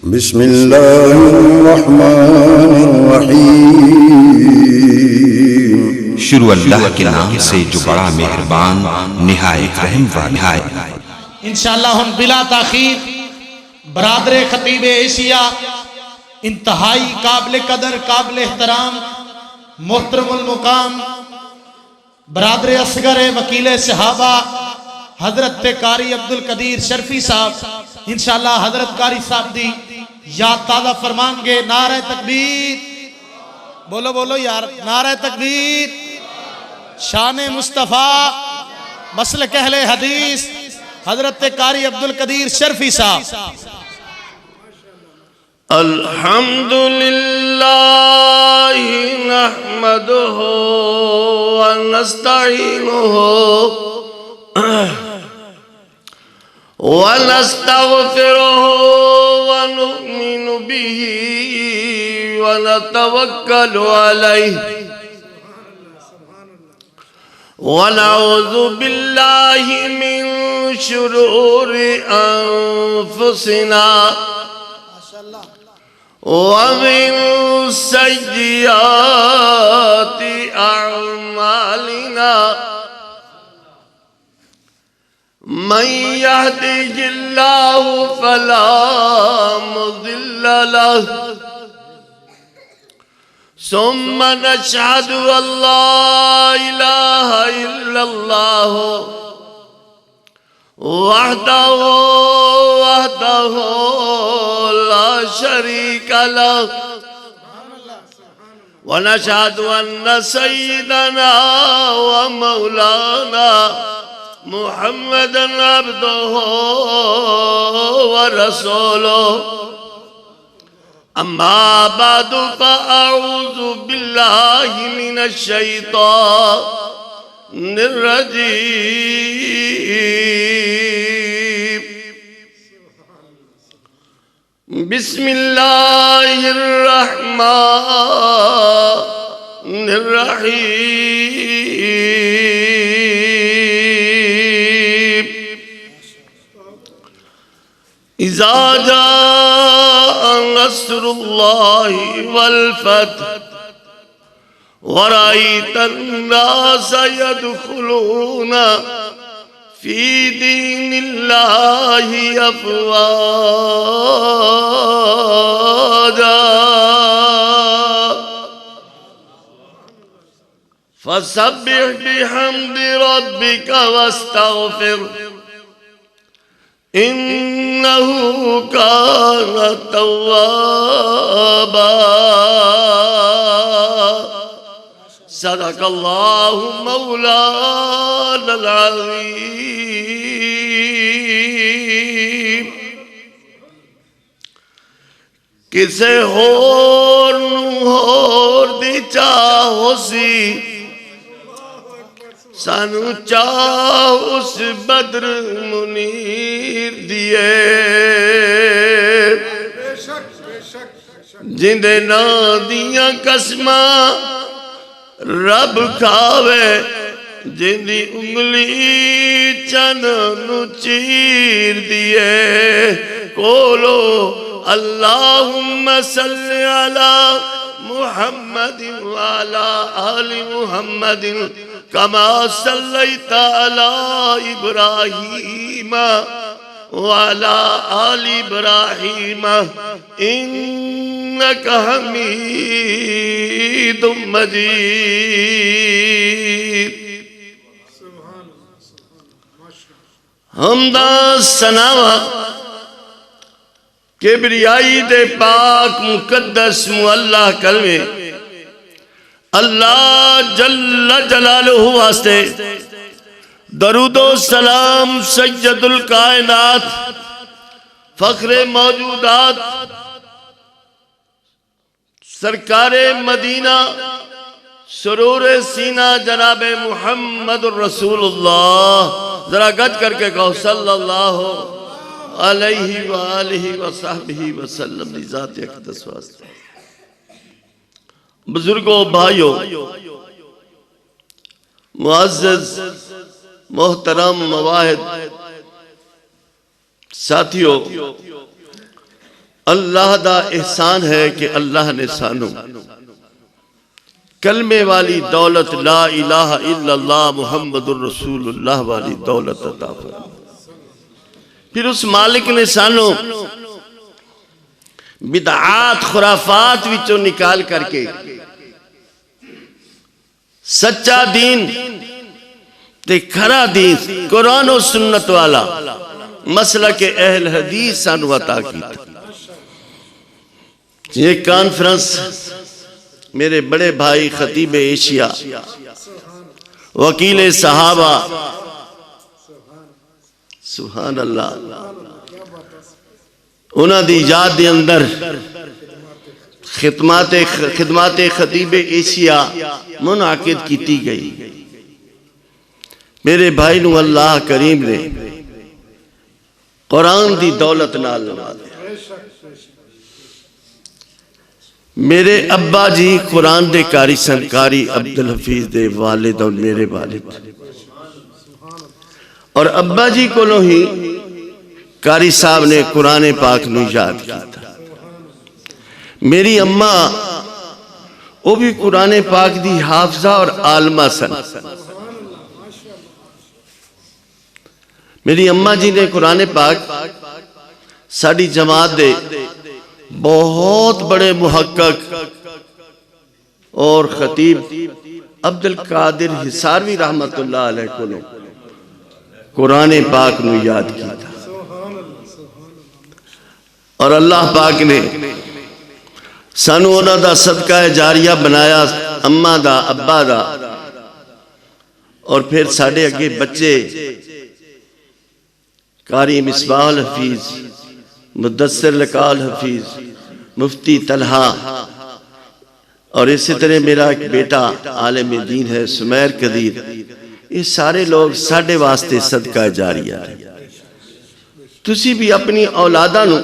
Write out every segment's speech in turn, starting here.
बिस्मिल्लाहिर्रहमानिर्रहीम। शुरू अल्लाह के नाम से जो बड़ा मेहरबान निहायत रहम वाला है। इंशाअल्लाह हम बिला ताखीर बरादरे खतीब एशिया इंतहाई काबिल कदर काबिल एहतराम मोहतरमुल मुकाम बरादरे असगर वकील सहाबा हजरत कारी अब्दुल कदीर शर्फी साहब इंशाअल्लाह हजरत कारी साहब दी याद ताज़ा फरमाएंगे। नारे तकबीर, बोलो बोलो यार, नारे तकबीर। शान मुस्तफ़ा मसलक अहले हदीस हजरत कारी अब्दुल कदीर शर्फी साहब। अल्हम्दुलिल्लाह नहमदुहु व नस्तईनुहु व नस्तगफिरुहु व नुमिनु बिही व नतवक्कलु अलैहि व नऊज़ु बिल्लाहि मिन शुरूरि अनफुसिना वमिन सय्यिआति अअमालिना मन यहदिहिल्लाहु फला मुदिल्ल लहु सुम्मा नशहदु अल्ला इलाहा इल्लल्लाह वहदहु ला शरीक लहु व नशहदु अन्ना सय्यदना व मौलाना मुहम्मदन अब्दुहु व रसूलुहु। अम्मा बादु फ़अऊज़ु बिल्लाहि मिनश शैतानिर रजीम। बिस्मिल्लाहिर रहमानिर रहीम। इज़ा जाअ नस्रुल्लाहि वल फ़त्ह व रअयतन नास यदखुलूना फ़ी दीनिल्लाहि अफ़वाजा फसब्बिह बिहम्दि रब्बिका वस्तग़फिर इन्नहु कान तव्वाबा। सदक़ल्लाहु मौलानल अज़ीम। किसे होर नू होर दी चाहो सी सानू चाह उस बद्र मुनीर दिए जिंदे ना दिया कसमा रब खावे जिंदी उंगली चन नू चीर दिए। कोलो अल्लाहुम्मा सल्लि अला मुहम्मदिन व अला आलि मुहम्मदिन कमा सल्लैता अला इब्राहीम व अला आलि इब्राहीम इन्नका हमीदुम मजीद। हमदा सनावा किबरियाई दे पाक मुकद्दस मुअल्ला कलमे अल्लाह जल्ल जलालुहु वास्ते दरूदो सलाम सय्यदुल कायनात फख्रे मौजूदात सरकारे मदीना सुरूरे सीना जनाबे मुहम्मदुर रसूलुल्लाह। जरा गज करके कहो सल्लल्लाहु अलैहि व आलिहि व सहबिहि व सल्लम। ज़ात अक़दस वास्ते बुजुर्गों, भाइयों, मुअज़्ज़ज़ मोहतरम मवाहिद साथियों, अल्लाह दा एहसान है कि अल्लाह ने सानू कलमे वाली दौलत ला इलाहा इल्लल्लाह मुहम्मदुर रसूलुल्लाह वाली दौलत अता फरमाई। फिर उस मालिक ने सानू बिदआत खुराफात विचों निकाल करके सच्चा दीन ते खरा दीन कुरान और सुन्नत वाला मसला के अहल हदीस सानू अता कीता। ये कॉन्फ्रेंस मेरे बड़े भाई खतीब एशिया वकील सहाबा सुभान अल्लाह उन्हां दी याद दे अंदर खिदमाते खतीब एशिया मुनाकिद की गई। मेरे भाई नू अल्लाह करीम ने कुरान दी दौलत नाल नवाज़ा। मेरे अब्बा जी कुरान दे कारी सन, कारी अब्दुल हफीज दे वालिद और मेरे वालिद, और अब्बा जी कोलों ही कारी साहब ने कुरान पाक नू याद किया। मेरी अम्मा वो भी कुरान पाक दी हाफजा और आलमा सन। मेरी अम्मा जी ने कुरान पाक साड़ी जमात दे बहुत बड़े मुहक्कक और खतीब अब्दुल कादिर हिसारवी रहमतुल्लाह अलैह को कुरान पाक नू याद किया। और अल्लाह पाक ने सानू उन्हां दा सदका जारिया बनाया, अम्मा दा अब्बा दा, और फिर साडे अगे बच्चे कारी मिसबाह हफीज, मुदस्सिर लकाल हफीज, मुफ्ती तलहा, और इसी तरह मेरा एक बेटा आलिम दीन है सुमैर कदीर। ये सारे लोग साडे वास्ते सदका जारिया है। तुसी भी अपनी औलादा नू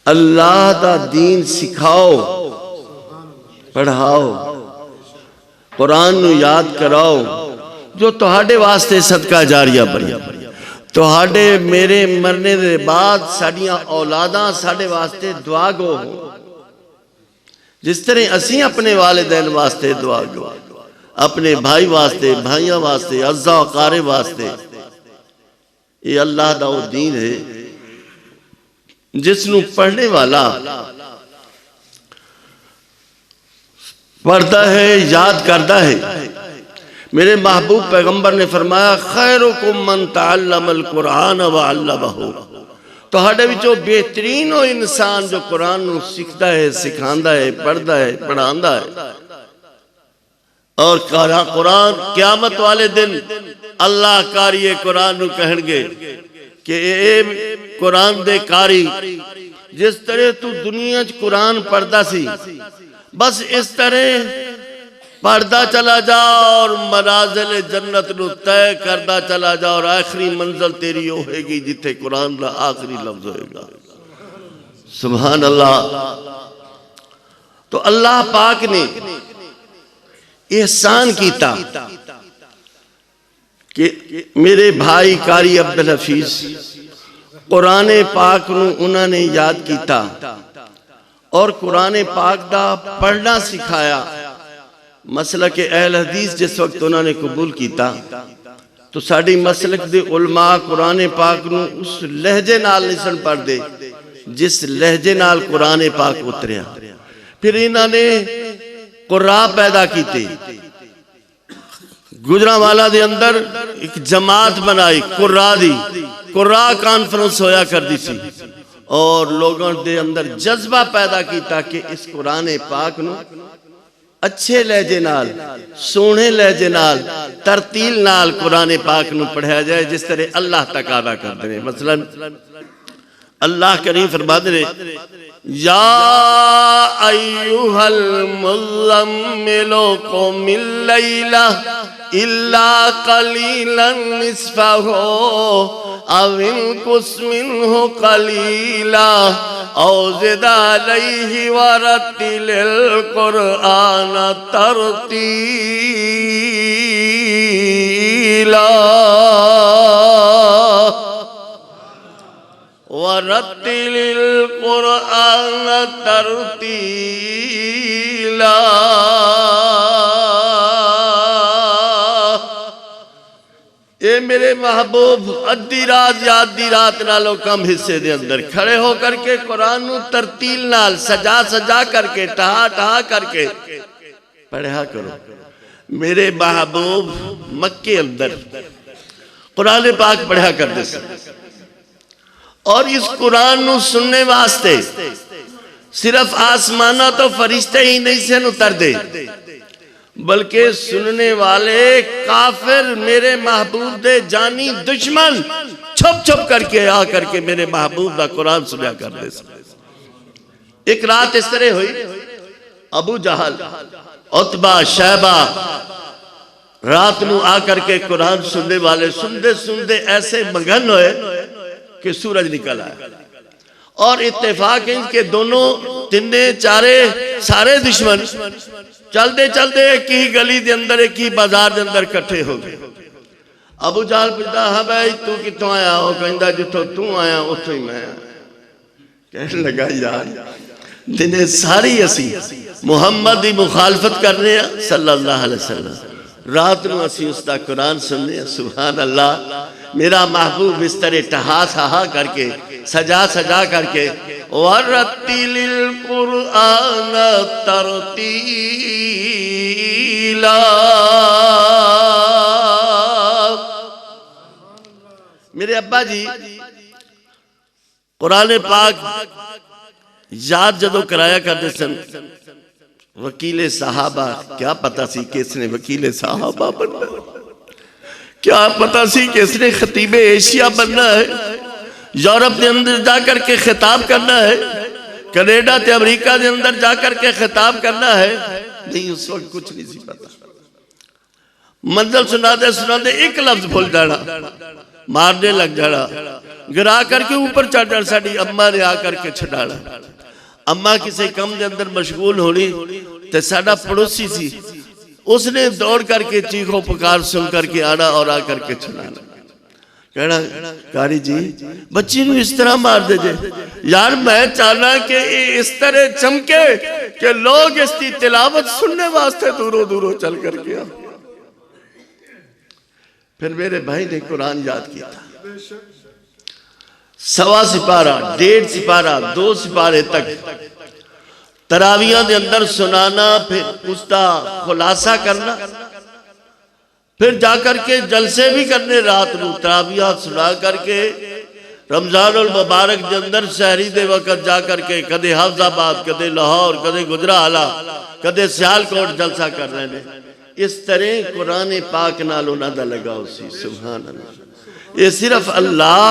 अल्लाह दा दीन सिखाओ, पढ़ाओ, कुरान नू याद कराओ, जो तुहाडे वास्ते सदका जारिया बने। तुहाडे मेरे मरने दे बाद साडियां औलादां साडे वास्ते दुआ गो हो, जिस तरह असी अपने वालिदैन वास्ते दुआ गो, अपने भाई वास्ते, भाइयों वास्ते, अज़्ज़ा कारी वास्ते। ये अल्लाह दा वो दीन है जिसनू पढ़ने वाला पढ़ता है, याद करता है। मेरे महबूब पैगंबर ने फरमाया खैरुकुम मन तअल्लमल कुरान व अल्लमहु। तुहाडे विचों बेहतरीन वो इंसान जो कुरान नू सीखता है, सिखांदा है, पढ़ता है, पढ़ांदा है। और कुरान क़यामत वाले दिन अल्लाह कारी कुरान नू कहणगे कि ए कुरान दे कारी, जिस तरह तू दुनिया च कुरान पढ़ता सी, बस इस तरह पढ़ता चला जा और मनाजिल जन्नत नू तय करता चला जा, और आखिरी मंजिल तेरी होगी जिथे कुरान का आखिरी लफ्ज होगा। सुभान अल्लाह। तो अल्लाह पाक ने एहसान कीता कि मेरे भाई कारी अब्दुल हफीज कुरान पाक नू उन्होंने याद किया और कुरान पाक दा पढ़ना सिखाया। मसलक के अहल हदीस जिस वक्त उन्होंने कबूल किया तो साड़ी मसलक दे उलमा कुरान पाक नू उस लहजे नाल नहीं सन पढ़दे जिस लहजे नाल कुरान पाक उतरिया। फिर इन्होंने कुर्रा पैदा किए। गुजरांवाला दे अंदर एक जमात बनाई कुर्रा दी, कुर्रा कॉन्फ्रेंस होया करती सी, और लोगों के अंदर जज्बा पैदा किया कि इस कुरान पाक नू अच्छे लहजे नाल, सोहने लहजे नाल, तरतील नाल कुरान पाक नू पढ़ाया जाए जिस तरह अल्लाह तकादा करते हैं। मसलन अल्लाह करीम फरमाते हैं या अय्युहल मुज़्ज़म्मिलु क़ुमिल लैला इल्ला क़लीलन निस्फ़हु अव इंक़ुस मिन्हु क़लीला औ ज़िद अलैहि वरत्तिलिल क़ुरआन तरतीला वरत्तिलिल कुरआन तरतीला। ये मेरे महबूब अद्धी रात या अद्धी रात नालों कम हिस्से दे अंदर खड़े होकर के कुरान नू तरतील नाल सजा सजा करके टहा टहा करके पढ़ा करो। मेरे महबूब मक्के अंदर कुरान पाक पढ़ा करते थे और इस कुरान नू सुनने वास्ते सिर्फ आसमाना तो फरिश्ते ही नहीं से उतरते, बल्कि सुनने वाले काफिर मेरे महबूब दे जानी दुश्मन छुप छुप करके आ करके मेरे महबूब का कुरान सुना करते। एक रात इस तरह हुई, अबू जहल उतबा शैबा रात नू आकर के कुरान सुनने वाले सुनते सुनते ऐसे मगन हुए कि सूरज निकल आया और इत्तेफाक इनके दोनों तिन्ने चारे सारे दुश्मन चलते चलते एक ही गली के अंदर एक ही बाजार के अंदर इकट्ठे हो गए। अबू जहल पूछता, हाँ भाई तू कितों आया? वो कहता जिथों तू आया उथों ही मैं। कहने लगा यार दिने सारी असी मुहम्मद की मुखालफत कर रहे हैं सल्लल्लाहु अलैहि वसल्लम, रात को असी उसका कुरान सुनने। सुभान अल्लाह, मेरा महबूब इस तरह टहा सहा करके सजा सजा करके वरत्तिलिल कुरआन तरतीला। मेरे अब्बा जी कुरान पाक याद जदों कराया करते सन वकीले साहबा, क्या पता सी किसने वकीले साहबा बनना, क्या पता सी किसने खतीबे एशिया बनना है, यूरोप के अंदर जाकर के खिताब करना है, कनाडा ते अमेरिका के अंदर जाकर के खिताब करना है। नहीं, उस वक्त कुछ नहीं सी पता। मंजिल सुनाते सुनाते एक लफ्ज भूल जाना, मारने लग जाना, गिरा करके ऊपर चढ़ जाना। साड़ी अम्मा ने आकर के छड़ाना। अम्मा किसी कम के अंदर मशगूल होनी तो साडा पड़ोसी सी, उसने दौड़ करके चीखों पुकार सुन करके आना और आकर के छड़ाना। कहना कारी जी बच्ची नू इस तरह मार दे जे। यार मैं चाहना कि इस तरह चमके कि लोग इसकी तिलावत सुनने वास्ते दूरों दूरों चल करके आ। फिर मेरे भाई ने कुरान याद किया था, 1.25 सिपारा 1.5 सिपारा 2 सिपारे तक तरावियां के अंदर सुनाना, फिर उसका खुलासा करना, फिर जाकर के जलसे भी करने रात को तरावियां सुना करके रमजानुल मुबारक के अंदर शहरी दे वक्त जाकर के कदे हाफजाबाद, कदे लाहौर, कदे गुजरावाला, कदे सियालकोट जलसा कर रहे हैं। इस तरह कुरान पाक नाल उन्हां दा लगाव सी। सुभान अल्लाह, ये सिर्फ अल्लाह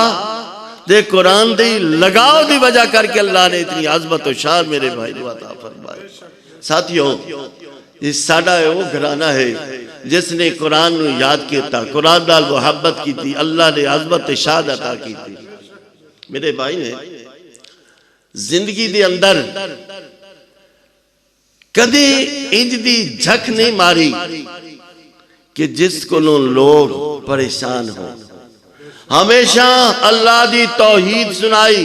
दे कुरान दी लगाव दी वजह करके अल्लाह ने इतनी आज़मत और शान मेरे भाई को अता फरमाई। साथियों, ये साडा वो घराना है जिसने कुरान नू याद किया, कुरान नाल मुहब्बत की थी, अल्लाह ने आज़मत शान अता की थी। मेरे भाई ने जिंदगी दे अंदर कदे इंज दी झक नहीं मारी कि जिस कोलों लोग परेशान हो। हमेशा अल्लाह दी तौहीद सुनाई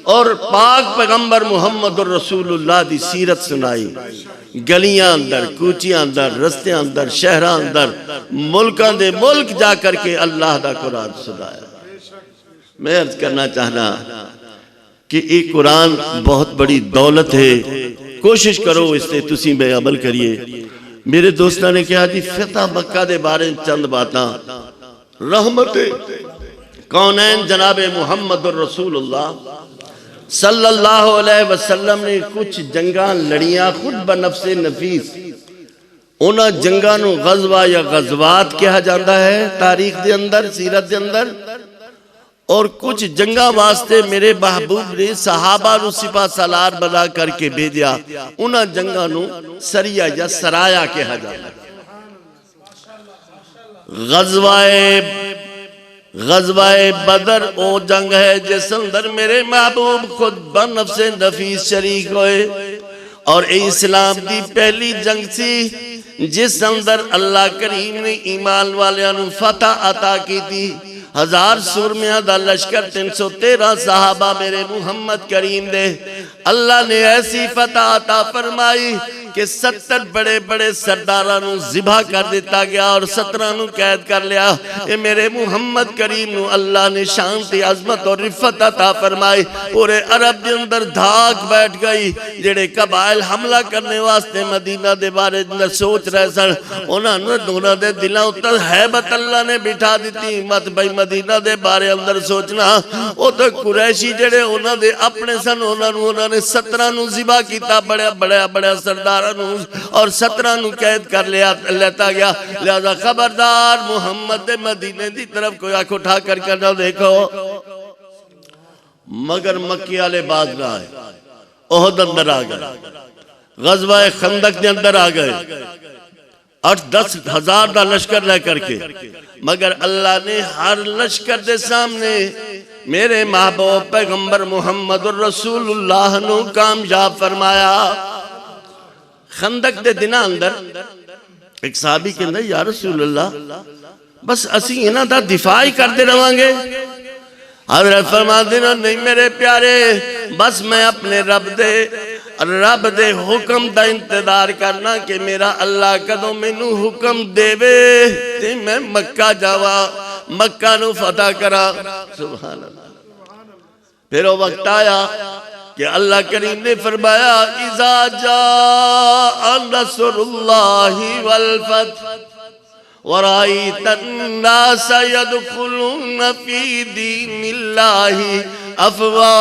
और पाक पैगंबर मुहम्मद रसूलुल्लाह दी सीरत सुनाई। गलियां अंदर, कूचियां अंदर, रस्ते अंदर, शहरां अंदर, मुल्कां दे मुल्क जा करके अल्लाह दा कुरान सुनाया। मैं अर्ज करना चाहना कि ये कुरान बहुत बड़ी दौलत है। कोशिश करो इससे तुसी में अमल करिए। मेरे दोस्तों ने कहा जी फतह मक्का दे बारे चंद बातां। रहमत कौनैन जनाबे मुहम्मद रसूलुल्लाह सल्लल्लाहु अलैहि वसल्लम ने कुछ जंगा लड़ियां खुद बनफ्से नफीस। उन्हां जंगा नू गज़वा या गज़वात कहा जाता है तारीख दे अंदर, सीरत दे अंदर। और कुछ जंगा वास्ते मेरे महबूब ने सहाबा नू सिपा सालार बना करके भेजा। उन्हां जंगा नू सरिया या सराया कहा जाता है। गज़वाए बदर ओ जंग है जिस अंदर मेरे महबूब खुद बनफ्से नफीस शरीक होए। और इस्लाम की पहली जंग सी जिस अंदर अल्लाह करीम ने ईमान वालियां नू फतह अता की थी। 1000 सूरमियां दा लश्कर 313 सहाबा मेरे मुहम्मद करीम दे। अल्लाह ने ऐसी फतह अता फरमाई कि 70 बड़े बड़े सरदारां नूं ज़िबा कर दिता गया और 17 नूं कैद कर लिया। ये मेरे मुहम्मद करीम नूं अल्लाह ने शांति अजमत और रिफत अता फरमाई। पूरे अरब के अंदर धाक बैठ गई। जेड़े कबाइल हमला करने वास्ते मदीना दे बारे अंदर सोच रहे सन, उन्होंने दे दिलों उत्ते हैबत अल्लाह ने बिठा दी। मत भाई मदीना दे बारे अंदर सोचना। वो तो कुरैशी जेड़े उन्होंने अपने सन, उन्होंने 17 नूं ज़िबा किया, बड़े बड़े बड़े सरदार और 17 नूं कैद कर लिया लेता गया। लिहाजा खबरदार मुहम्मद दे मदीने की तरफ कोई आंख उठा कर ना देखो। मगर मक्के वाले बादशाह आए, ओहद अंदर आ गए, गज़वा खंदक के अंदर आ गए 8-10 हज़ार का लश्कर लेकर के। मगर अल्लाह ने हर लश्कर के सामने मेरे महबूब पैगंबर मुहम्मद रसूलुल्लाह नूं कामयाब फरमाया। खंदक दे दिना अंदर एक साहबी कहंदा, या रसूल अल्लाह बस असी इन्हां दा दिफा ही करते रहांगे। हज़रत फरमाते हैं, नहीं मेरे प्यारे, बस मैं अपने रब दे हुक्म दा इंतजार करना कि मेरा अल्लाह कदों मैनू हुक्म देवे ते मैं मक्का जावा, मक्का नू फतह करा। सुभान अल्लाह। फिर वो वक्त आया कि अल्लाह करीम ने फरमाया, इज़ा जाअ नस्रुल्लाहि वल फतह वराइतन नास यदखुलून फी दीनिल्लाहि अफ़वाजा।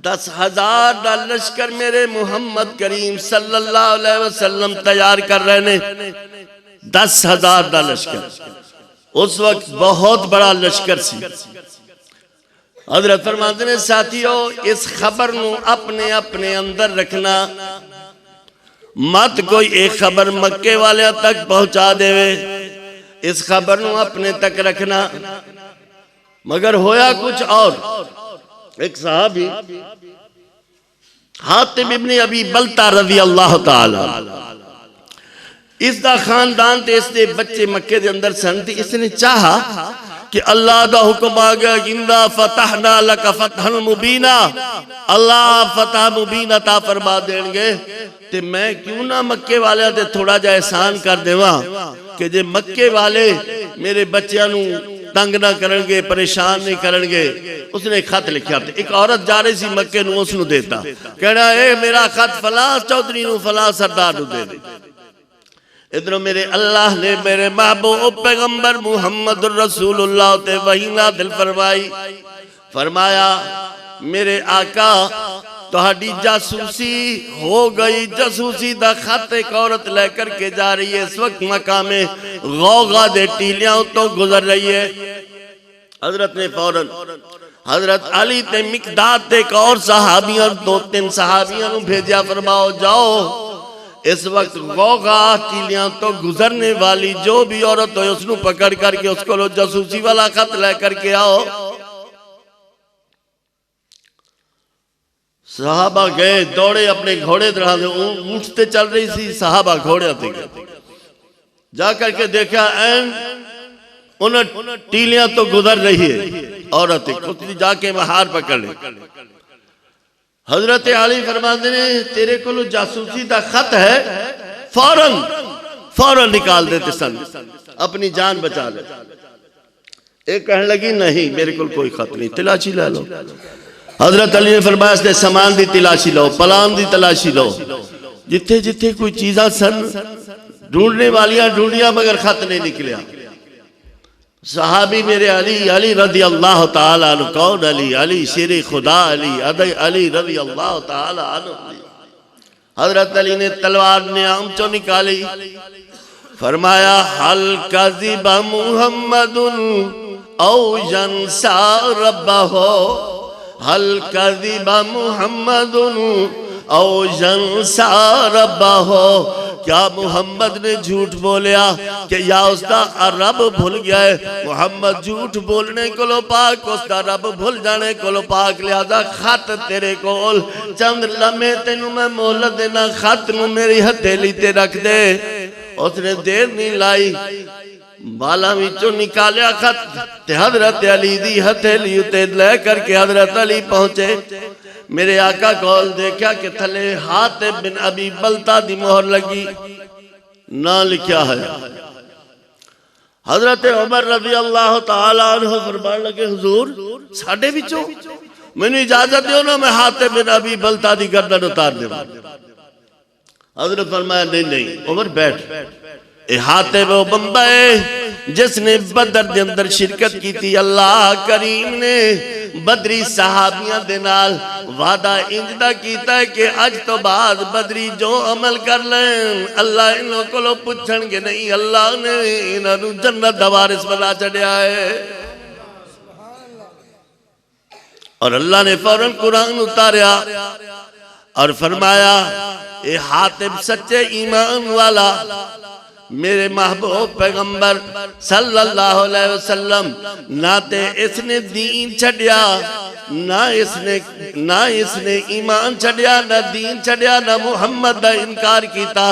10,000 का लश्कर मेरे मुहम्मद करीम सल्लल्लाहु अलैहि वसल्लम तैयार कर रहे ने। 10,000 का लश्कर उस वक्त बहुत बड़ा लश्कर सी। हज़रत फरमाते ने, साथियों इस खबर नू अपने अपने अंदर रखना, मत कोई एक खबर मक्के वाले तक पहुंचा देवे, इस खबर नू अपने तक रखना। मगर होया कुछ और। एक साहबी हातिम इब्न अबी बलता रज़ी अल्लाह ताला, इसका खानदान ते इसके बच्चे मक्के के अंदर सन। इसने चाहा कि अल्लाह का हुक्म आ गया, इंदा फतहना लक फतहन मुबीना, अल्लाह फतह मुबीन अता फरमा देंगे, ते मैं क्यों ना मक्के वाले ते थोड़ा जा एहसान कर देवा कि जे मक्के वाले मेरे बच्चों नू तंग ना करनगे, परेशान नहीं करनगे। उसने खत लिखा, एक औरत जा रही सी मक्के नू, उसनू देता, कहना ए मेरा खत फलां चौधरी नू फलां सरदार नू दे दे। इधरों मेरे अल्लाह ने मेरे महबूब पैगंबर मुहम्मद रसूलुल्लाह ते वही नाज़िल फरमाई। फरमाया, मेरे आका तुहाडी जासूसी हो गई, जासूसी दा खत एक औरत लेकर के जा रही है, इस वक्त मकामे गौगा दे टीलियां तो गुजर रही है। हजरत ने फौरन हजरत अली ते मिकदाद ते एक और सहाबियां, 2-3 सहाबियां नूं भेजा, फरमाओ जाओ इस वक्त गौगा टीलियां तो गुजरने वाली जो भी औरत हो उसको पकड़ करके उसको लो जासूसी वाला खत लेकर के आओ। सहाबा गए, दौड़े अपने घोड़े दड़ा, ऊँटते चल रही थी, सहाबा घोड़े थे गए, जा करके देखा एन उन टीलियां तो गुजर रही है, औरत खुद जाके हार पकड़ ली। हजरत अली फरमाते ने, तेरे को जासूसी का खत है, फौरन निकाल देते सन, अपनी जान बचा ले। एक कहने लगी, नहीं मेरे को कोई खत नहीं, तलाशी ले लो। हजरत अली ने फरमाया, इसके सामान की तलाशी लो, पलान की तलाशी लो, जिथे जिथे कोई चीजा सन ढूंढने वालियां ढूंढिया, मगर खत नहीं निकलिया। सहाबी मेरे अली रज़ी अल्लाह ताला अन्हु, कौन अली? अली शेरे खुदा अली रज़ी अल्लाह ताला अन्हु। हजरत अली ने तलवार ने आमचो निकाली, फरमाया, हल कज़िबा मुहम्मदुन औ यंसा रब्बहु, हल कज़िबा मुहम्मदुन औ यंसा रब्बहु। क्या मुहम्मद ने झूठ बोलिया कि या उसका रब भूल गया है? मुहम्मद झूठ बोलने को पाक, उसका रब भूल जाने को पाक। लिहाजा खत तेरे कोल चंद लम्हे तेनू मैं मोहलत देना, खत नू मेरी हथेली ते रख दे। उसने देर नहीं लाई, बाला विचों निकालिया खत ते हजरत अली दी हथेली उते ले करके हजरत अली पहुंचे। मेरे आका कोल देखा कि थले हातिब बिन अबी बलता दी मोहर लगी, ना लिखा है। हजरत उमर रज़ी अल्लाह तआला अन्हु फरमान लगे, हुजूर साडे विचों मैनू इजाजत दियो ना, मैं हातिब बिन अबी बलता दी गर्दन उतार देवां। हजरत फरमाया नहीं नहीं उमर बैठ। हातिब वो बंदा है जिसने बदर के अंदर शिरकत की थी। अल्लाह करीम ने बदरी सहाबियां दे नाल वादा इंजदा कीता है कि अज तो बाद बदरी जो अमल कर लें अल्लाह इन्हों को पूछणगे नहीं। अल्लाह ने इन्हों जन्नत दा वारिस बना छड़िया है। और अल्लाह ने फौरन कुरान उतारिया और फरमाया, ए हातिब सच्चे ईमान वाला, मेरे महबूब पैगंबर सल्लल्लाहु अलैहि वसल्लम ना ते इसने दीन छड़िया, ना इसने ईमान छड़िया, ना दीन छड़िया, ना मुहम्मद दा इनकार कीता।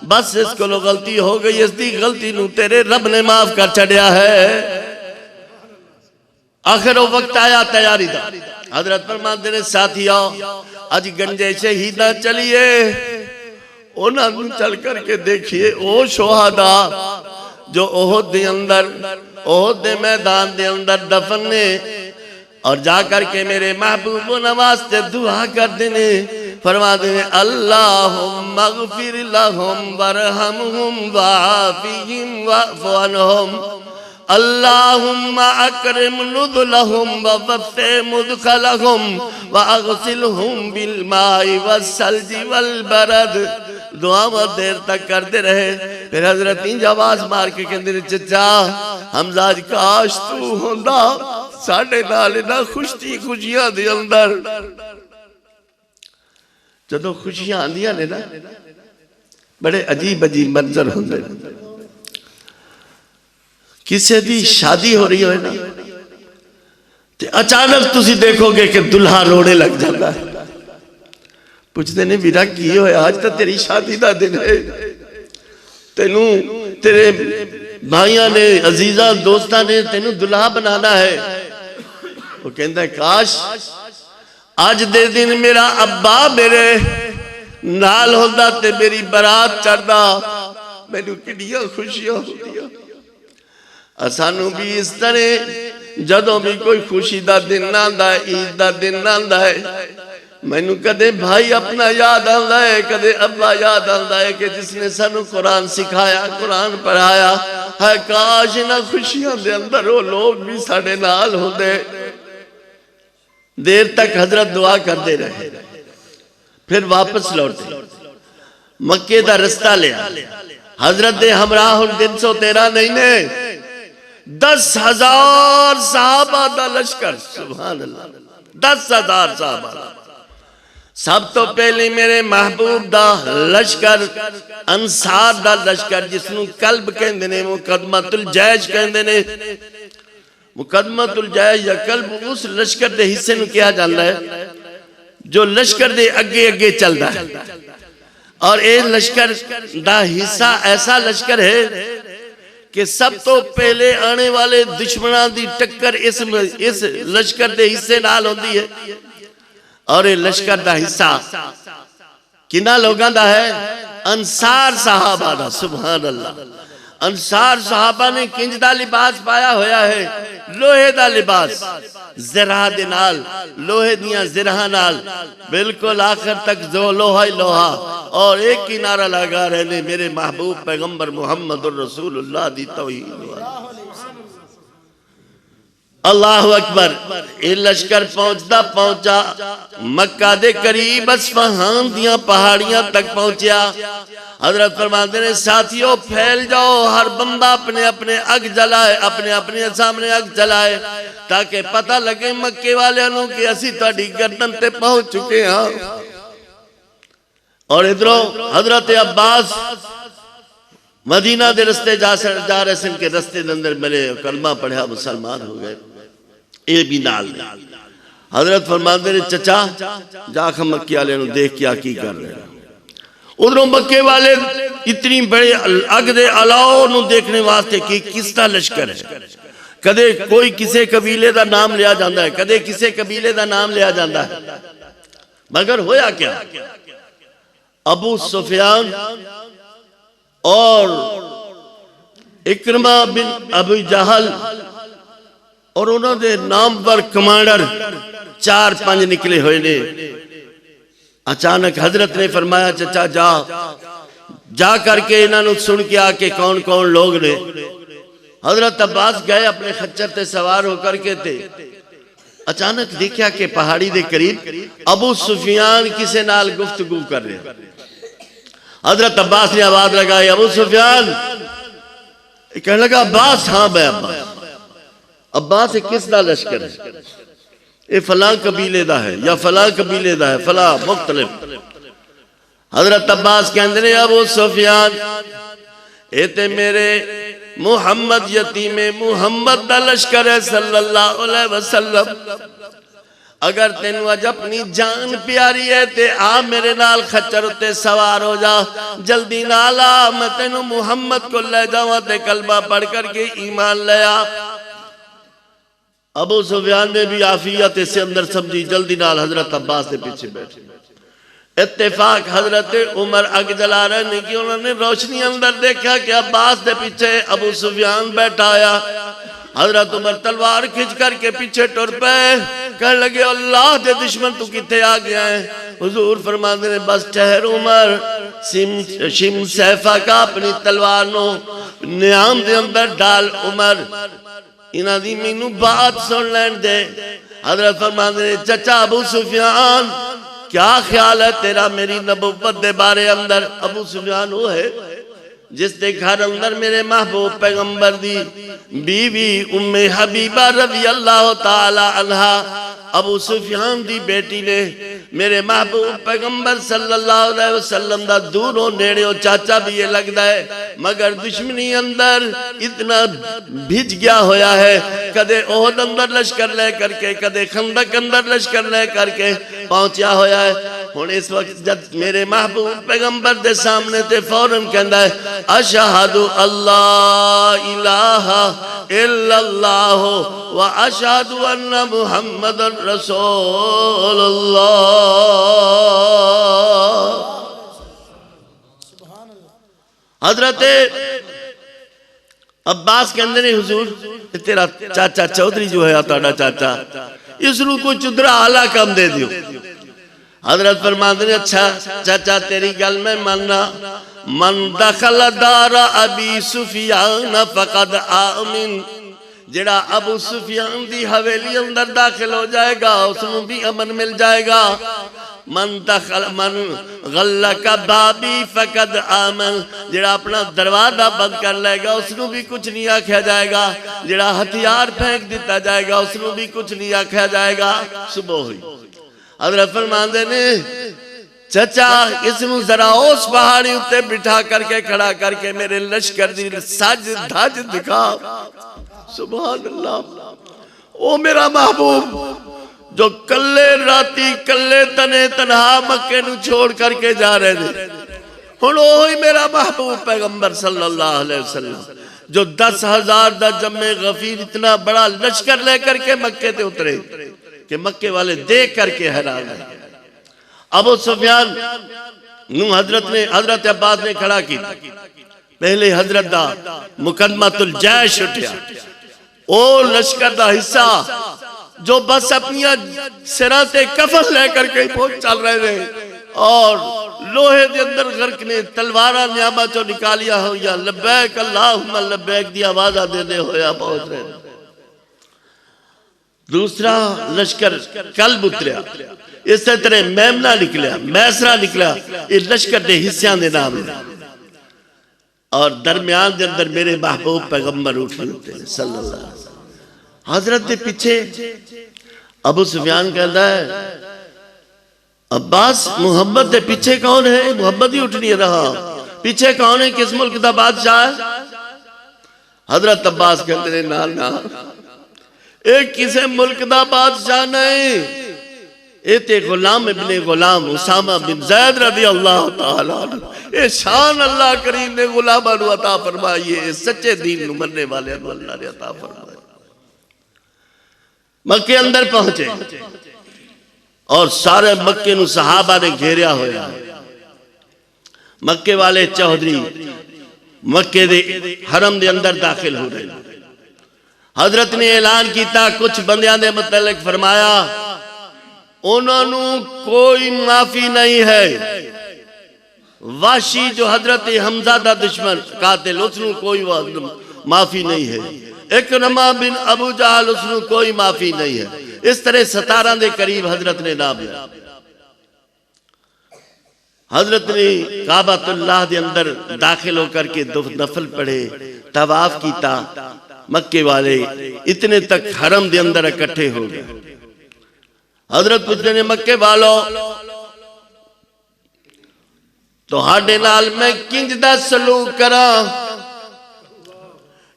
बस इसको गलती हो गई, इसकी गलती नू तेरे रब ने माफ कर छड़िया है। आखिर वो वक्त आया तैयारी दा। हजरत फरमाते ने साथियों अज गंजे शहीदा चलिए, उन्होंने चल करके देखिए ओ शोहदा जो ओहद दे अंदर, ओहद दे मैदान दे अंदर दफन ने। और जाकर के मेरे महबूब नवाज से दुआ कर देने, फरमा देने अल्लाहुम्मा गफिर लहुम वरहमहुम वाफिहिम वाफु अन्हुम, अल्लाहुम्मा अकरिम नुज़ुलहुम ववस्सि मुदखलहुम वअग़सिलहुम बिलमाइ वस्सल्जि वलबरद। दुआ बहुत देर तक करते रहे। फिर हजरत इंज आवाज मार के कहते चचा हमजा काश तू होंदा साडे नाल ना खुशी खुशियां दे अंदर। जदों खुशियां आंदियां ने ना बड़े अजीब अजीब मंजर होंदे। किसी दी शादी हो रही हो ना ते अचानक तुसी देखोगे कि दुल्हा रोने लग जाता है। पूछते ने वीरा की होया, आज तो तेरी शादी का दिन है, तेनू तेरे भाइयों ने अजीजा दोस्तां ने तेनू दुल्हा बनाना है। वो कहता है काश आज दे दिन मेरा अब्बा मेरे नाल होंदा ते मेरी बारात चढ़दा, मैनू कितनी खुशियां होंदियां। सानू भी इस तरह जदों भी कोई खुशी का दिन आंदा है, ईद का दिन आंदा है, मैनू कदे भाई अपना याद आता है, कदे अब्बा याद आता है कि जिसने सानू कुरान सिखाया, कुरान पढ़ाया है। काश इन्हां खुशियां दे अंदर वो लोग भी साडे नाल होंदे। देर तक हजरत दुआ करते रहे, फिर वापस लौटे, मक्के का रास्ता लिया। हजरत दे हमरा हुण 313 नहीं ने 10,000 सहाबा दा लश्कर। सुभान अल्लाह 10,000 सहाबा। सब तो पहले मेरे महबूब दा लश्कर, अंसार दा लश्कर, जिसनू कल्ब कहंदे ने, मुकदमतुल जैश कहंदे ने। मुकदमतुल जैश या कल्ब उस लश्कर दे हिस्से नू कहा जाता है जो लश्कर दे अगे अगे चलता है। और ये लश्कर दा हिस्सा ऐसा लश्कर है कि सब तो पहले आने वाले दुश्मनां दी टक्कर इस लश्कर दे हिस्से नाल होंदी है। और ये लश्कर दा हिस्सा किना लोगों दा है? अंसार साहबा दा। सुभान अल्लाह। अंसार साहबा ने किंज दा लिबास पाया होया है? लोहे दा लिबास, ज़रा दे नाल, लोहे दियां ज़रा नाल, बिल्कुल आखिर तक जो लोहा ही लोहा। और एक किनारा लगा रहे मेरे महबूब पैगंबर मुहम्मदुर रसूलुल्लाह दी तौहीद। अल्लाहु अकबर। ये लश्कर पहुंचता पहुंचा मक्का दे करीब अस्फहान दियां पहाड़ियां तक पहुंचा। हजरत फरमाते ने साथियों फैल जाओ, हर बंदा अपने अपने अग जलाए, अपने अपने सामने अग जलाए, ताकि पता लगे मक्के वालियां नूं कि असीं तुहाडी गर्दन ते पहुंच चुके हां। और इधरों हजरत अब्बास मदीना के रस्ते जा रहे सन के रस्ते के अंदर मिले, कलमा पढ़िया, मुसलमान हो गए। ये भी नाल हजरत फरमाते ने चचा जाख मक्के वाले देख क्या की कर रहे। उधरों मक्के वाले इतनी बड़े अग दे अलाव नूं देखने वास्ते कि किसका लश्कर है। कदे कोई किसी कबीले का नाम लिया जाता है, कदे किसी कबीले का नाम लिया जाता है, मगर होया क्या, अबू सुफियान और इकरमा बिन अबू जहल और उन्होंने नाम पर कमांडर 4-5 निकले हुए ने। अचानक हजरत ने फरमाया चचा जा करके इन्हों सुन के आके कौन कौन लोग ने। हजरत अब्बास गए अपने खच्चर ते सवार होकर के थे। अचानक देखा कि पहाड़ी के करीब अबू सुफियान किसी नाल गुफ्तगू कर रहे। हजरत अब्बास ने आवाज लगाई, अबू सुफियान। कहने लगा अब्बास, हाँ मैं अब्बास। अब्बास किसका लश्कर है? ये फलां कबीले का है या फलां कबीले का है, फलां मुख्तलिफ। हजरत अब्बास कहते ने अबू सुफियान ये ते मेरे मुहम्मद यतीमे मुहम्मद दा लश्कर है सल्लल्लाहु अलैहि वसल्लम। अगर तेन अज अपनी जान प्यारी है ते आ मेरे नाल खच्चर उत्ते सवार हो जा, जल्दी नाल आ, मैं तेनू मुहम्मद को ले जावां ते कलमा पढ़ करके ईमान ले आ। अबू सुफियान ने भी आफियत इससे अंदर समझी, जल्दी नाल हजरत अब्बास के पीछे बैठे। इत्तेफाक हजरत उमर अग जला रहे नहीं कि उन्होंने रोशनी अंदर देखा कि अब्बास के पीछे अबू सुफियान बैठा आया। हजरत उमर तलवार खिंच करके पीछे टुर पे, कह लगे अल्लाह के दुश्मन तू किथे आ गया है। हुजूर फरमाते ने बस ठहर उमर, शिम सैफा का अपनी तलवार नो नियाम दे अंदर डाल। उमर इन्हां दी मैनू बात सुन लैन दे। हजरत फरमाते ने चचा अबू सुफियान क्या ख्याल है तेरा मेरी नबुव्वत दे बारे अंदर? अबू सुफियान वो है जिसके घर अंदर मेरे महबूब पैगंबर दी बीवी उम्मे हबीबा रज़ी अल्लाह ताला अन्हा अबू सुफियान दी बेटी ने मेरे महबूब पैगंबर सल्लल्लाहु अलैहि वसल्लम दा दूरों नेड़े चाचा भी ये लगता है, मगर दुश्मनी अंदर इतना भिज गया होया है। कदे ओहद अंदर लश्कर ले करके, कदे खंदक अंदर लश्कर ले करके पहुंचा होया है। हुण इस वक्त जब मेरे महबूब पैगंबर दे सामने ते फौरन कहंदा है अशहदु अल्लाह इलाहा इल्लल्लाह व अशहदु अन्ना मुहम्मदन रसूलुल्लाह। हजरत अब्बास कहते ने हुजूर तेरा चाचा चौधरी जो है ताड़ा चाचा, इसनू कोई चुदरा आला काम दे दियो। हजरत फरमाते ने अच्छा चाचा तेरी गल मैं मानना, मन दखल दारा अबी सुफियान फकद आमिन। जेड़ा अबू सुफियान दी हवेली अंदर दाखिल हो जाएगा उसनू भी अमन मिल जाएगा। मन दखल मन गल्ला का बाबी फकद आमन, जेड़ा अपना दरवाजा बंद कर लेगा उसनू भी कुछ नहीं आख्या जाएगा। जेड़ा हथियार फेंक दिता जाएगा उसनू भी कुछ नहीं आख्या जाएगा। सुबह हुई हजरत फरमाते ने चचा इसनू जरा उस पहाड़ी उत्ते बिठा करके खड़ा करके मेरे लश्कर दी सज धज दिखा। सुभान अल्लाह। ओ मेरा महबूब जो कल्ले राती कल्ले तने तनहा मक्के नू छोड़ करके जा रहे थे, हुण ओही मेरा महबूब पैगंबर सल्लल्लाहु अलैहि वसल्लम जो 10,000 दा जम्मे गफीर इतना बड़ा लश्कर लेकर के मक्के ते उतरे कि मक्के वाले देख करके हैरान है। अबू सुफियान नू हजरत अब्बास ने खड़ा किया। पहले हजरत दा मुकदमतुल जैश उठा, ओ लश्कर दा हिस्सा जो बस अपनी सिरा से कफन लेकर के चल रहे थे और लोहे के अंदर गर्क ने तलवारा नियामा चो निकालिया हो या लब्बैक अल्लाहुम्मा लब्बैक दी आवाज़ देने होया पहुंच रहे। दूसरा लश्कर कल्ब उतरिया, इस तरह मेमना निकलिया, मैसरा निकला, ये लश्कर के हिस्सों के नाम है। और दरमियान के अंदर मेरे महबूब पैगंबर उठ खलोते हैं सल्लल्लाहु अलैहि वसल्लम। हजरत के पीछे अबू सुफियान कहता है अब्बास मुहम्मद के पीछे कौन है? मुहम्मद ही उठ नहीं रहा, पीछे कौन है? किस मुल्क का बादशाह है? हजरत अब्बास कहते हैं ना ना, एक किसी मुल्क का बादशाह नहीं, ये गुलाम इब्ने गुलाम उसामा बिन ज़ैद रज़ी अल्लाह ताला अन्हु। ये शान अल्लाह करीम ने गुलामा नू अता फरमाई है, सच्चे दीन नू मनने वाले अल्लाह ने अता फरमाई। मक्के अंदर पहुंचे और सारे मक्के नू सहाबा ने घेरिया होया। मक्के वाले चौधरी मक्के दे हरम दे अंदर दाखिल हो रहे। हजरत ने ऐलान किया, कुछ बंदियां दे मुतल्लिक फरमाया उन्होंने कोई माफी नहीं है। वाशी जो हजरत हमजा दा दुश्मन कातिल, उसनु कोई माफी नहीं है। इकरमा बिन अबू जहल, उसनु कोई माफी नहीं है। इस तरह 17 के करीब हजरत ने नाम लिया। हजरत ने काबतुल्लाह के अंदर दाखिल होकर के दो नफल पढ़े, तवाफ किया। मक्के वाले इतने तक हरम के अंदर इकट्ठे हो गए। हजरत पूछते ने मक्के वालों तो हाडे नाल मैं किंज दा सलूक करा?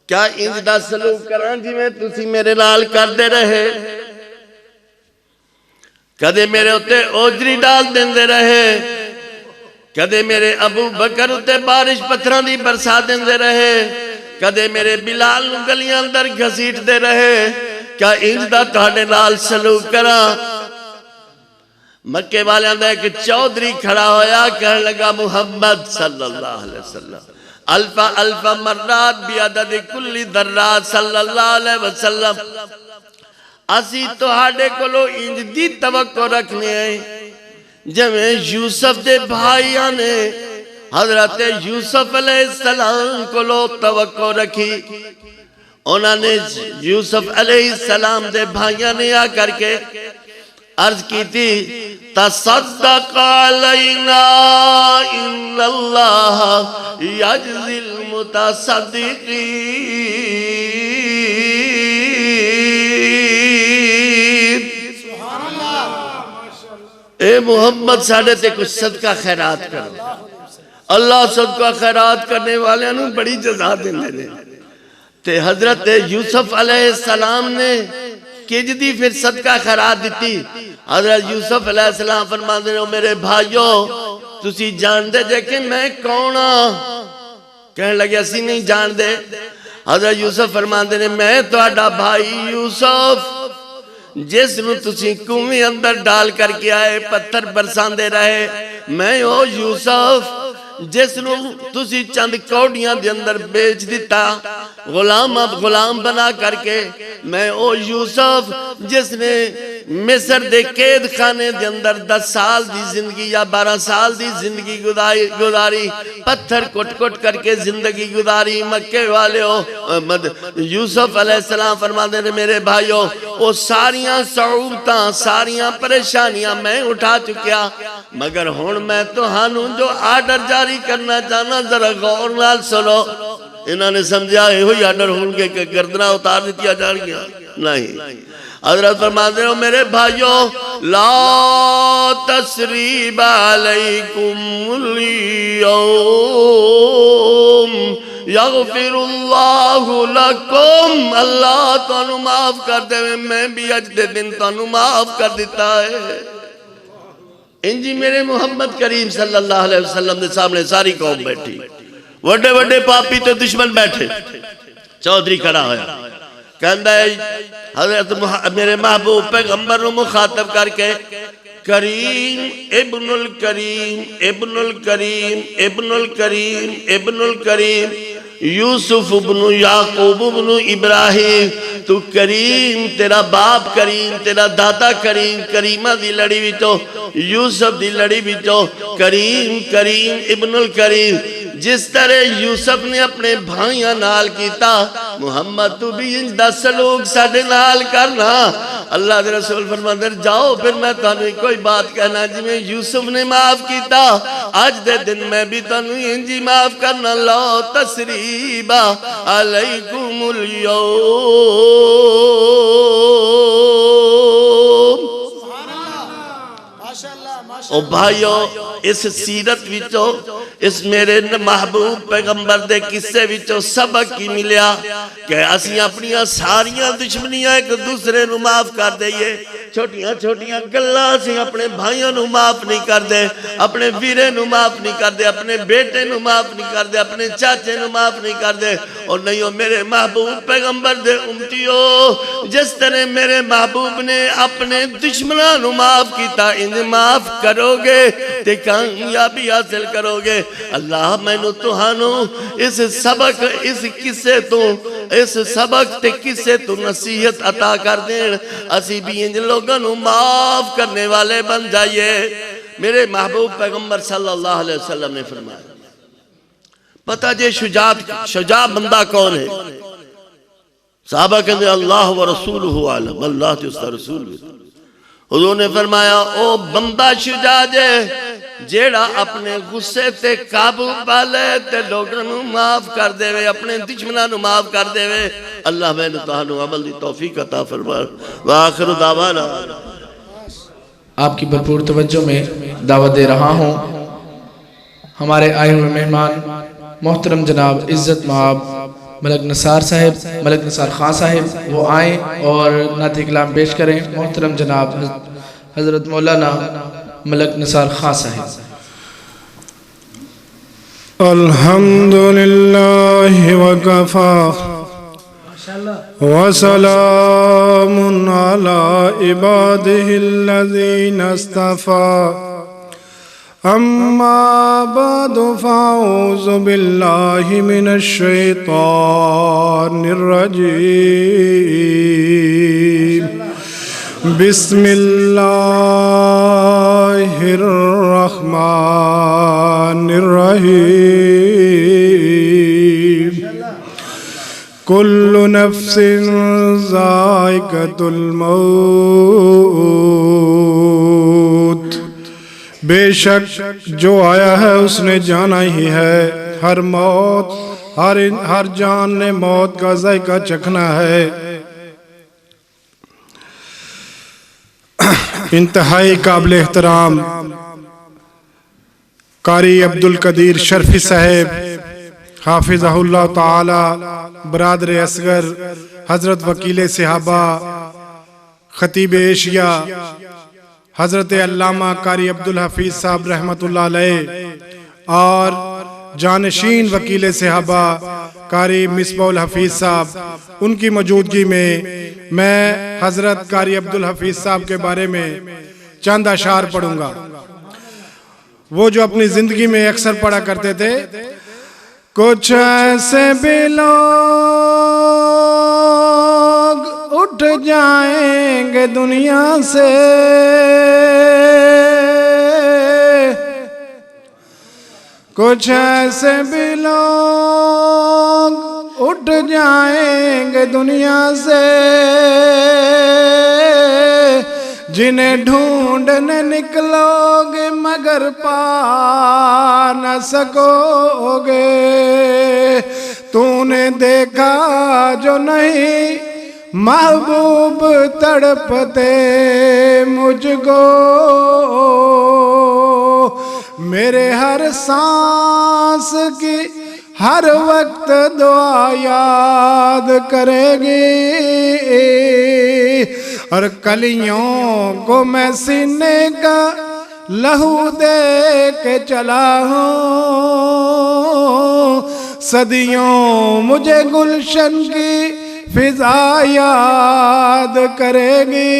क्या इंज दा सलूक करा जिवें तुसी मेरे नाल करदे रहे? कदे मेरे उत्ते ओजरी डाल देंदे रहे, कदे मेरे अबू बकर उत्ते बारिश पत्थरां दी बरसा देंदे रहे, कदे मेरे बिलाल नूं गलियां अंदर घसीटदे रहे। क्या इंज दा तुहाडे नाल सलूक करा? मक्के वाले दा एक चौधरी खड़ा होया, कहने लगा मुहम्मद सल्लल्लाहु अलैहि वसल्लम अल्फा अल्फा मर्रात बिअदद कुल्ली दर्रात सल्लल्लाहु अलैहि वसल्लम, असी तुहाडे कोलों इंज दी तवक्को रखने हैं जिवें यूसुफ दे भाइयां ने हजरत यूसुफ अलैहिस्सलाम कोलों तवक्को रखी। उन्होंने यूसुफ अलैहिस्सलाम दे भाइयां ने आ करके अर्ज की थी, तसद्दक़ अलैना इन्नल्लाह यजज़िल मुतसद्दिक़ीन। ए मुहम्मद साढ़े ते कुछ सदका खैरात करो। अल्लाह सदका खैरात करने वाले नू बड़ी जज़ा देंदे ने। ते हजरत यूसुफ अलैहिस्सलाम ने किजदी फिर सदका खैरात दी। हजरत यूसुफ अलैहिस्सलाम फरमाते ने, मेरे भाइयों तुसी जानते जे कि मैं कौन हाँ? कहने लगे असी नहीं जानते। हजरत यूसुफ फरमाते ने, मैं तुहाडा भाई यूसुफ जिस नूं तुसी कुएं अंदर डाल करके आए, पत्थर बरसांदे रहे। मैं ओ यूसुफ जिस नूं तुसी चंद कौड़ियां दे अंदर बेच दिता, गुलाम बना करके। मैं ओ यूसुफ जिसने मिस्र दे कैद खाने दे अंदर 10 साल दी जिंदगी या 12 साल दी जिंदगी गुजारी, पत्थर कुट कुट करके जिंदगी गुजारी। मक्के वाले यूसुफ अलैहिस्सलाम फरमाते ने, मेरे भाइयों वो सारियां सऊबतां सारियां परेशानियां मैं उठा चुकिया, मगर हुण मैं तुहानू जो आर्डर जारी करना चाहना जरा गौर नाल सुनो। इन्होंने समझा यो आर्डर होंगे कि गर्दना उतार दिया जाएगा? नहीं। हजरत फरमाते हो, मेरे भाइयों ला तसरीब अलैकुमुल यौम यगफिरुल्लाहु लकुम। अल्लाह तुहानू माफ कर देवे, मैं भी अज दे दिन तुहानू माफ कर दिता है। इंजी मेरे मुहम्मद करीम सल्लल्लाहु अलैहि वसल्लम के सामने सारी कौम बैठी, वड्डे वड्डे पापी तो दुश्मन बैठे। चौधरी खड़ा होया, कहंदा है हजरत मेरे महबूब पैगंबर नूं मुखातब करके, करीम इब्नुल करीम इब्नुल करीम इब्नुल करीम इब्नुल करीम यूसुफ इब्नु याकूब इब्नु इब्राहिम, तू करीम, तेरा बाप करीम, तेरा दादा करीम, करीमा दी लड़ी विचों यूसुफ दी लड़ी विचों करीम करीम इब्नुल करीम। जिस तरह यूसुफ ने अपने भाइयों नाल कीता, मुहम्मद तू भी इंज दा सलूक साडे नाल करना। अल्लाह दे रसूल फरमांदे जाओ फिर मैं तुहानू कोई बात कहना, जिवें यूसुफ ने माफ कीता अज दे दिन मैं भी तुहानू इंज ही माफ करना। ला तसरीबा अलैकुमुल यौम। ओ भाइयों इस सीरत विचों इस मेरे महबूब पैगंबर दे किस्से विचों सबक की मिलिया कि असी अपनियां सारियां दुश्मनियां एक दूसरे नू माफ कर दईए। छोटियां छोटियां गल्लां असी अपने भाइयों नू माफ नहीं करते, अपने वीरे नू माफ नहीं करते, अपने बेटे नू माफ नहीं करते, अपने चाचे नू माफ नहीं करते। और नहीं हो मेरे महबूब पैगंबर दे उम्मतियो, जिस तरह मेरे महबूब ने अपने दुश्मनां नू माफ किया, इन माफ करोगे ते कामयाबी हासिल करोगे। अल्लाह मैनू तुहानू इस सबक इस किस्से तो इस सबक ते किस्से तो नसीहत अता कर देन, असी भी इन लोगों नू माफ करने वाले बन जाइए। मेरे महबूब पैगंबर सल्लल्लाहु अलैहि वसल्लम ने फरमाया, पता जे शुजा बंदा कौन है? साहबा कहते अल्लाह व रसूलुहु आलम, अल्लाह ते उसका रसूल भी। हुजूर ने फरमाया ओ बंदा शुजा जे जेड़ा अपने गुस्से ते काबू पा ले ते लोगों नू माफ कर देवे, अपने दुश्मनां नू माफ कर देवे। अल्लाह मैनू तुहानू अमल दी तौफीक अता फरमाए। व आखिरु दावाना। आपकी भरपूर तवज्जो में दावत दे रहा हूँ। हमारे आए हुए मेहमान मोहतरम जनाब इज़्ज़त माब मलक निसार साहिब, मलक निसार खां साहिब, वो आए और नाते कलाम पेश करें। मोहतरम जनाब हज़रत मौलाना मलक निसार खां साहिब। अल्हम्दुलिल्लाहि व कफ़ा व सलामुन अला इबादिहिल्लज़ीना इस्तफ़ा। अम्मा बअदु फ़अऊज़ु बिल्लाहि मिनश शैतानिर रजीम। बिस्मिल्लाहिर रहमानिर रहीम। कुल्लु नफ्सिन ज़ाइक़तुल मौत। बेशक जो आया है उसने जाना ही है। हर मौत हर जान ने मौत का जायका चखना है। इंतहाई काबिल एहतराम कारी अब्दुल कदीर शर्फी साहेब हाफिज़हुल्लाह ताला, बरादर असगर, हजरत वकील सहाबा, खतीब एशिया हजरत अल्लामा कारी अब्दुल हफीज साहब रहमतुल्लाह अलैह और जानशीन वकील सहाबा कारी मिसबाउल हफीज साहब, उनकी मौजूदगी में मैं हजरत कारी अब्दुल हफीज साहब के बारे में चंद अशार पढ़ूंगा। वो जो अपनी जिंदगी में अक्सर पढ़ा करते थे, कुछ ऐसे भी लोग उठ जाएंगे दुनिया से, कुछ ऐसे भी लोग उठ जाएंगे दुनिया से, जिन्हें ढूंढने निकलोगे मगर पा न सकोगे। तूने देखा जो नहीं महबूब तड़पते मुझको, मेरे हर सांस की हर वक्त दुआ याद करेगी, और कलियों को मैं सीने का लहू दे के चला हूँ। सदियों मुझे गुलशन की फिजा याद करेगी,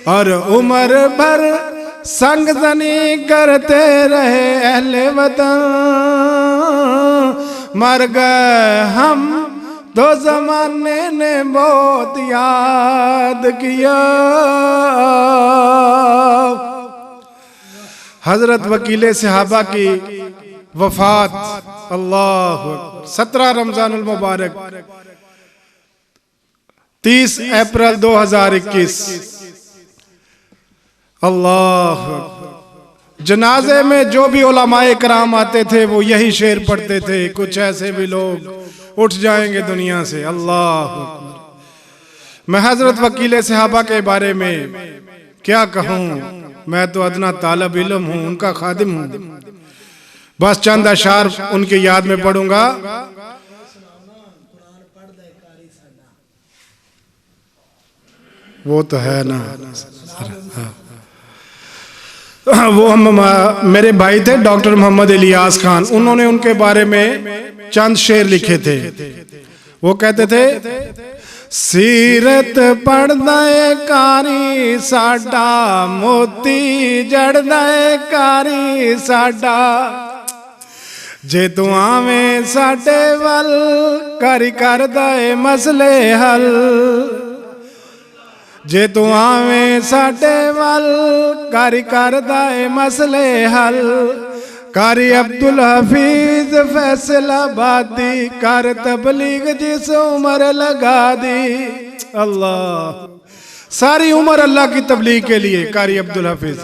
और उम्र भर संग जनी करते रहे अहले वतन। मर गए हम तो जमाने ने बहुत याद किया। हजरत वकील सहाबा की वफात अल्लाह 17 रमजानुल मुबारक 30 अप्रैल 2021। अल्लाह, जनाजे में जो भी उलमाए कराम आते थे वो यही शेर पढ़ते थे, कुछ ऐसे भी लोग उठ जाएंगे दुनिया से। अल्लाह, मैं हजरत वकील सहाबा के बारे में क्या कहूँ। मैं तो अदना तालब इल्म हूँ, उनका खादिम हूँ। बस चंद अशार उनकी याद में पढ़ूंगा। वो तो है ना, हाँ। वो मेरे भाई थे डॉक्टर मोहम्मद इलियास खान, उन्होंने उनके बारे में चंद शेर लिखे थे। वो कहते थे, सीरत पढ़दा कारी साडा, मोती जड़दा कारी साडा, जे तू आवें साडे वल करी करदा मसले हल, जे तू आवें साडे वल करी करदा मसले हल, कारी अब्दुल हफीज फैसलाबादी, कर तबलीग जिस उम्र लगा दी। अल्लाह, सारी उम्र अल्लाह की तबलीग के लिए कारी अब्दुल हफीज,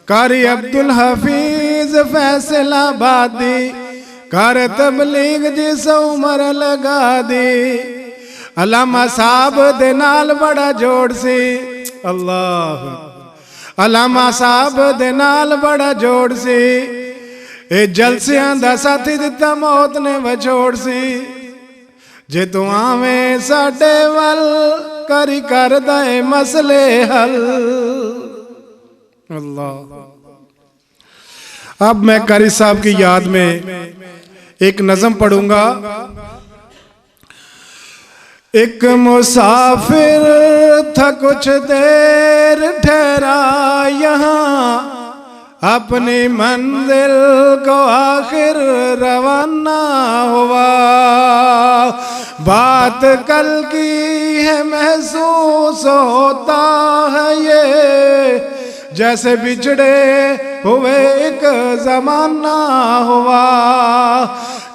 कारी अब्दुल हफीज फैसलाबादी, कर तबलीग जिस उम्र लगा दी। अलामा साहब दे नाल बड़ा जोड़ सी, अल्लाह, अलामा साहब दे नाल बड़ा जोड़ सी, ए जलसियां दा साथी दिता मौत ने वछोड़ सी, जे तू आवें साडे वल करी करदा मसले हल। अल्लाह। अब मैं कारी साहब की याद में एक नज़म पढ़ूंगा। एक मुसाफिर था कुछ देर ठहरा यहाँ, अपनी मंजिल को आखिर रवाना हुआ। बात कल की है महसूस होता है ये, जैसे बिछड़े हुए एक जमाना हुआ।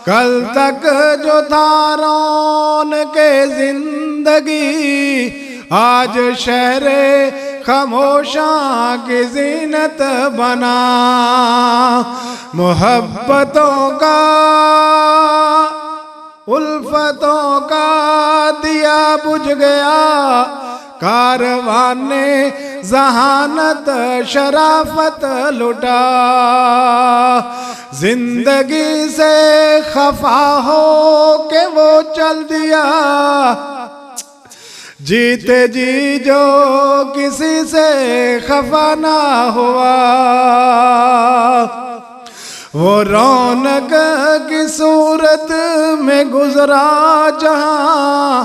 कल तक जो था रौनक जिंदगी, आज शहरे खामोशां की जीनत बना। मोहब्बतों का उल्फतों का दिया बुझ गया, कारवाने जहानत शराफत लुटा। जिंदगी से खफा हो के वो चल दिया, जीते जी जो किसी से खफा ना हुआ। वो रौनक की सूरत में गुजरा जहां,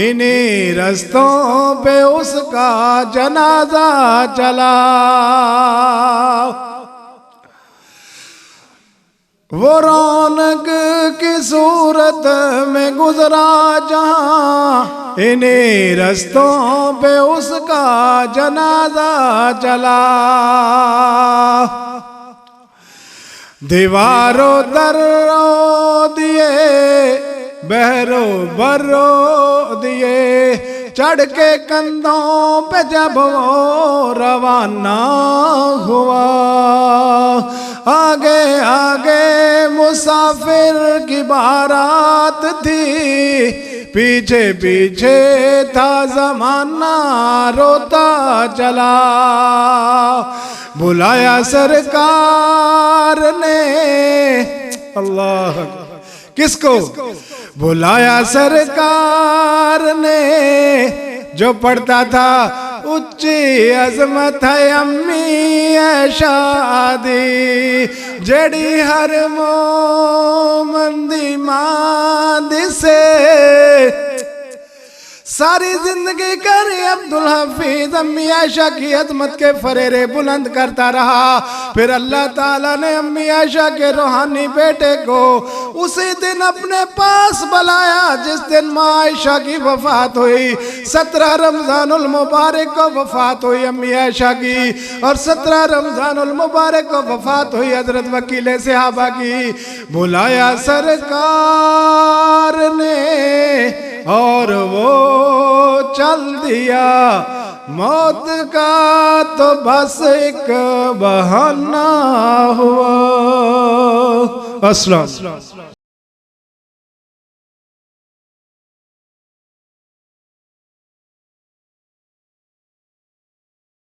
इन्हीं रस्तों पे उसका जनाजा चला। वो रौनक की सूरत में गुजरा जहां, इन्हीं रस्तों पे उसका जनाजा चला। दीवारों दर्रों दिए, बहरो बर्रो दिए, चढ़ के कंधों पे जब वो रवाना हुआ। आगे आगे मुसाफिर की बारात थी, पीछे पीछे था जमाना रोता चला। बुलाया सरकार ने, अल्लाह, किसको बुलाया सरकार ने, जो पढ़ता था उच्ची अजमत है अम्मी है शादी, जड़ी हर मोमंदी मादी से सारी जिंदगी करे अब्दुल हफीज अम्मी आयशा की अजमत के फरेरे बुलंद करता रहा। फिर अल्लाह ताला ने अम्मी आयशा के रूहानी बेटे को उसी दिन अपने पास बुलाया जिस दिन माँ आयशा की वफात हुई। 17 रमजानुल मुबारक को वफात हुई अम्मी आयशा की, और 17 रमजानुल मुबारक को वफात हुई हजरत वकील सहाबा की। बुलाया सरकार ने और वो चल दिया, मौत का तो बस एक बहाना हुआ। अस्सलाम।